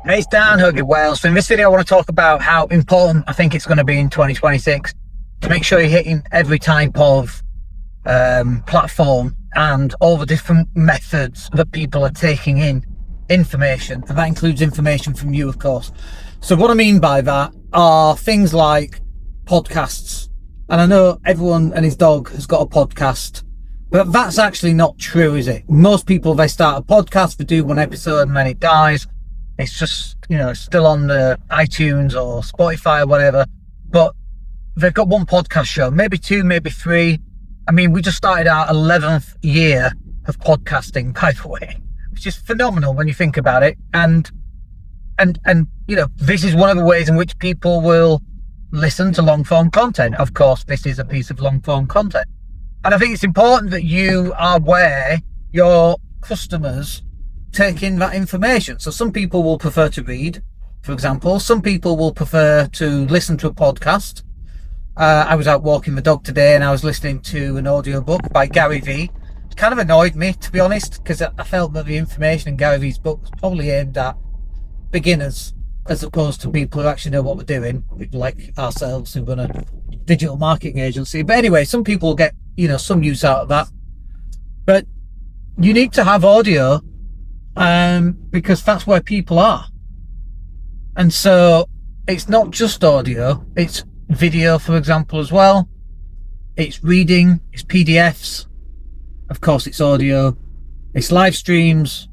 Hey, it's Dan, hope you're well. So in this video, I want to talk about how important I think it's going to be in 2026 to make sure you're hitting every type of platform and all the different methods that people are taking in information. And that includes information from you, of course. So what I mean by that are things like podcasts. And I know everyone and his dog has got a podcast, but that's actually not true, is it? Most people, they start a podcast, they do one episode and then it dies. It's just, still on the iTunes or Spotify or whatever, but they've got one podcast show, maybe two, maybe three. I mean, we just started our 11th year of podcasting, by the way, which is phenomenal when you think about it. And this is one of the ways in which people will listen to long form content. Of course, this is a piece of long form content. And I think it's important that you are where your customers take in that information. So some people will prefer to read, for example. Some people will prefer to listen to a podcast. I was out walking the dog today and I was listening to an audiobook by Gary Vee. It kind of annoyed me, to be honest, because I felt that the information in Gary Vee's book was probably aimed at beginners as opposed to people who actually know what we're doing, like ourselves who run a digital marketing agency. But anyway, some people get, some use out of that. But you need to have audio because that's where people are. And so it's not just audio, it's video, for example, as well. It's reading, it's PDFs, of course it's audio, it's live streams,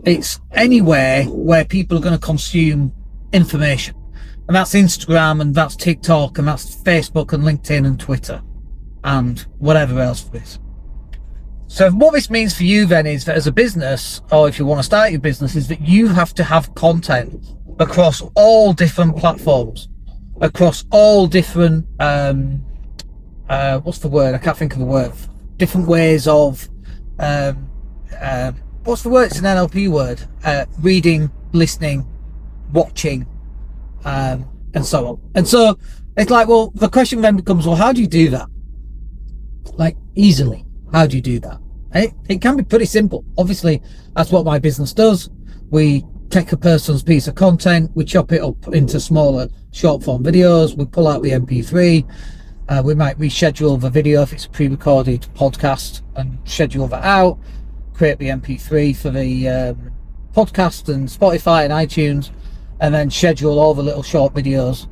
it's anywhere where people are going to consume information. And that's Instagram, and that's TikTok, and that's Facebook and LinkedIn and Twitter and whatever else it is. So what this means for you then is that as a business, or if you want to start your business, is that you have to have content across all different platforms, across all different, what's the word? I can't think of the word. Different ways of, what's the word? It's an NLP word. Reading, listening, watching, and so on. And so it's like, well, the question then becomes, well, how do you do that? Like, easily. How do you do that? It can be pretty simple. Obviously, that's what my business does. We take a person's piece of content, we chop it up into smaller short form videos, we pull out the MP3, we might reschedule the video if it's a pre-recorded podcast and schedule that out, create the MP3 for the podcast and Spotify and iTunes, and then schedule all the little short videos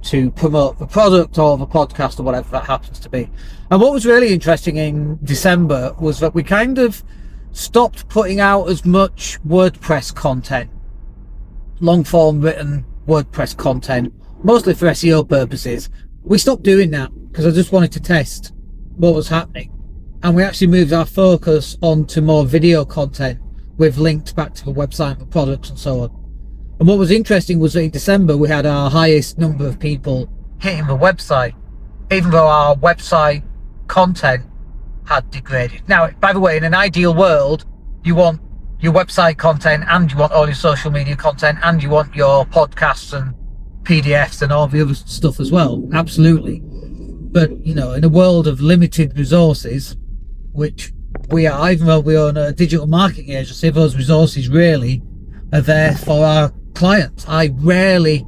to promote the product or the podcast or whatever that happens to be. And what was really interesting in December was that we kind of stopped putting out as much WordPress content, long form written WordPress content, mostly for SEO purposes. We stopped doing that because I just wanted to test what was happening. And we actually moved our focus onto more video content with links back to the website and the products and so on. And what was interesting was that in December we had our highest number of people hitting the website, even though our website content had degraded. Now, by the way, in an ideal world, you want your website content and you want all your social media content and you want your podcasts and PDFs and all the other stuff as well. Absolutely. But, in a world of limited resources, which we are, even though we own a digital marketing agency, those resources really are there for our clients. I rarely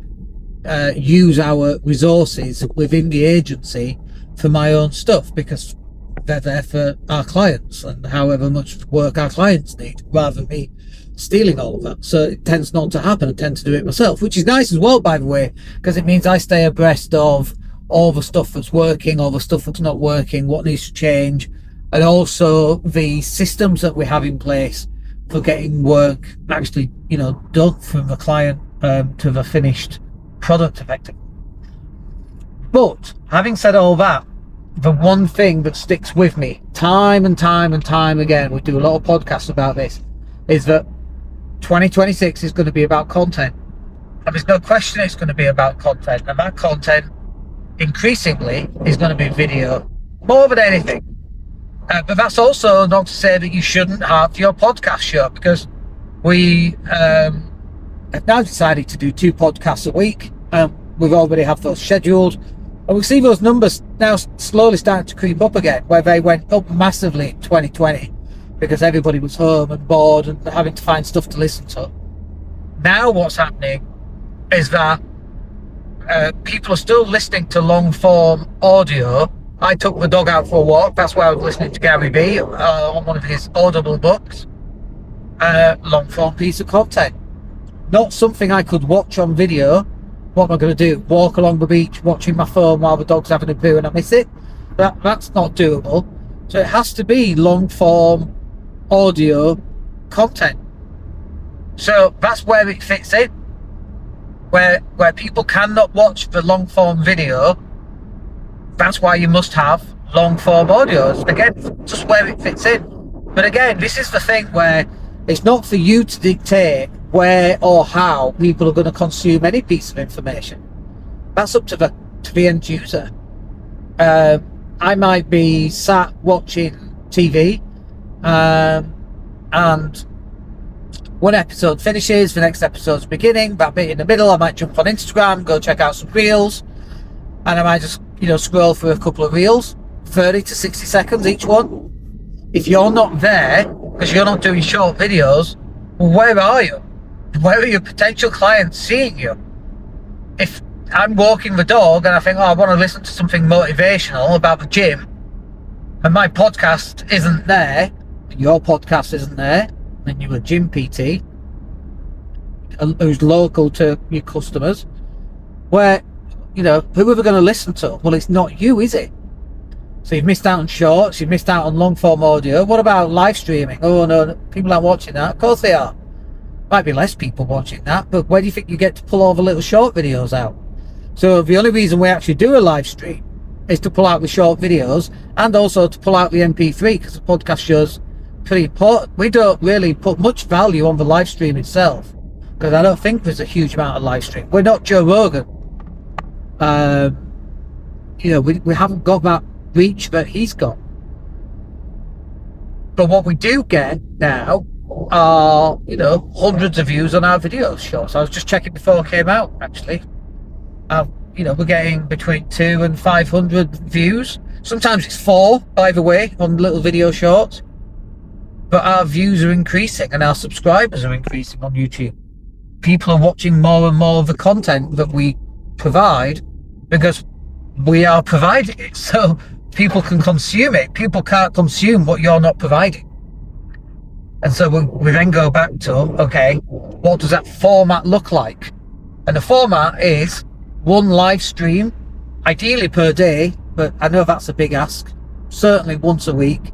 use our resources within the agency for my own stuff because they're there for our clients and however much work our clients need, rather than me stealing all of that. So it tends not to happen. I tend to do it myself, which is nice as well, by the way, because it means I stay abreast of all the stuff that's working, all the stuff that's not working, what needs to change, and also the systems that we have in place for getting work actually, done from the client to the finished product effectively. But having said all that, the one thing that sticks with me time and time and time again, we do a lot of podcasts about this, is that 2026 is going to be about content. And there's no question it's going to be about content. And that content increasingly is going to be video more than anything. But that's also not to say that you shouldn't have your podcast show, because we have now decided to do 2 podcasts a week. We've already have those scheduled. And we see those numbers now slowly starting to creep up again, where they went up massively in 2020 because everybody was home and bored and having to find stuff to listen to. now what's happening is that people are still listening to long form audio. I took the dog out for a walk. That's where I was listening to Gary Vee on one of his Audible books. Long form piece of content. Not something I could watch on video. What am I going to do? Walk along the beach watching my phone while the dog's having a poo and I miss it? That's not doable. So it has to be long form audio content. So that's where it fits in. Where people cannot watch the long form video, that's why you must have long form audios. Again, just where it fits in. But again, this is the thing where it's not for you to dictate where or how people are going to consume any piece of information. That's up to the end user. I might be sat watching TV, and one episode finishes, the next episode's beginning, that bit in the middle, I might jump on Instagram, go check out some reels, and I might just, scroll through a couple of reels, 30 to 60 seconds each one. If you're not there, because you're not doing short videos, well, where are you? Where are your potential clients seeing you? If I'm walking the dog and I think, I want to listen to something motivational about the gym, and my podcast isn't there, your podcast isn't there, and you're a gym PT who's local to your customers, where, who are they going to listen to? Well, it's not you, is it? So you've missed out on shorts, you've missed out on long form audio. What about live streaming? Oh no, people aren't watching that. Of course they are. Might be less people watching that, but where do you think you get to pull all the little short videos out? So the only reason we actually do a live stream is to pull out the short videos, and also to pull out the MP3, because the podcast show's pretty important. We don't really put much value on the live stream itself, because I don't think there's a huge amount of live stream. We're not Joe Rogan. We haven't got that reach that he's got. But what we do get now are, hundreds of views on our video shorts. I was just checking before it came out, actually. We're getting between 200 and 500 views. Sometimes it's 4, by the way, on little video shorts. But our views are increasing and our subscribers are increasing on YouTube. People are watching more and more of the content that we provide because we are providing it. So people can consume it. People can't consume what you're not providing. And so we then go back to, okay, what does that format look like? And the format is one live stream, ideally per day, but I know that's a big ask. Certainly once a week.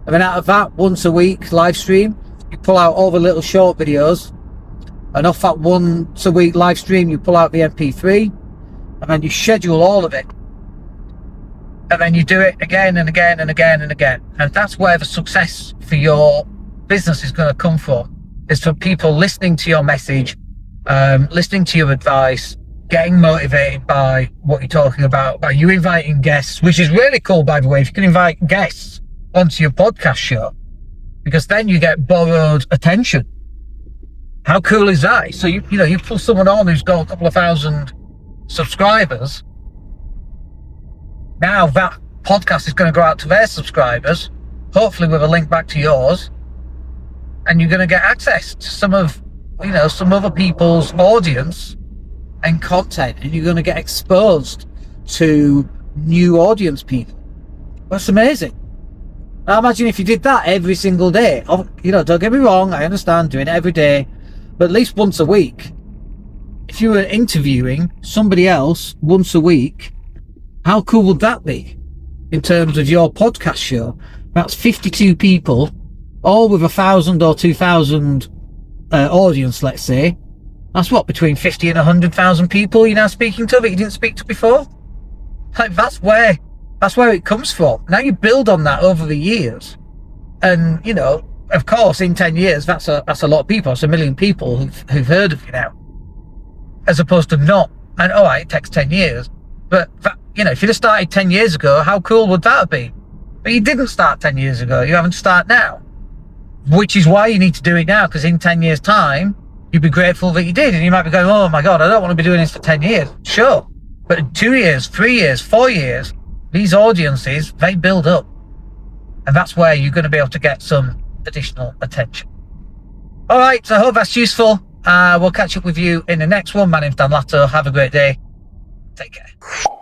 And then out of that once a week live stream, you pull out all the little short videos, and off that once a week live stream, you pull out the MP3, and then you schedule all of it. And then you do it again and again and again and again. And that's where the success for your business is going to come from, is from people listening to your message, listening to your advice, getting motivated by what you're talking about, by you inviting guests, which is really cool, by the way, if you can invite guests onto your podcast show, because then you get borrowed attention. How cool is that? So you pull someone on who's got a couple of thousand subscribers. Now that podcast is going to go out to their subscribers, hopefully with a link back to yours, and you're going to get access to some other people's audience and content, and you're going to get exposed to new audience people. That's amazing. Now imagine if you did that every single day. Don't get me wrong, I understand doing it every day, but at least once a week. If you were interviewing somebody else once a week, how cool would that be in terms of your podcast show? That's 52 people, all with 1,000 or 2,000 audience, let's say. That's what, between 50 and 100,000 people you're now speaking to that you didn't speak to before? Like, that's where it comes from. Now you build on that over the years. And, of course, in 10 years, that's a lot of people. It's 1 million people who've heard of you now. As opposed to not. And, all right, it takes 10 years. But, if you'd have started 10 years ago, how cool would that have been? But you didn't start 10 years ago. You haven't started now. Which is why you need to do it now, because in 10 years' time, you'd be grateful that you did. And you might be going, oh my God, I don't want to be doing this for 10 years. Sure. But in 2 years, 3 years, 4 years, these audiences, they build up. And that's where you're going to be able to get some additional attention. All right, so I hope that's useful. We'll catch up with you in the next one. My name's Dan Latto. Have a great day. Take care.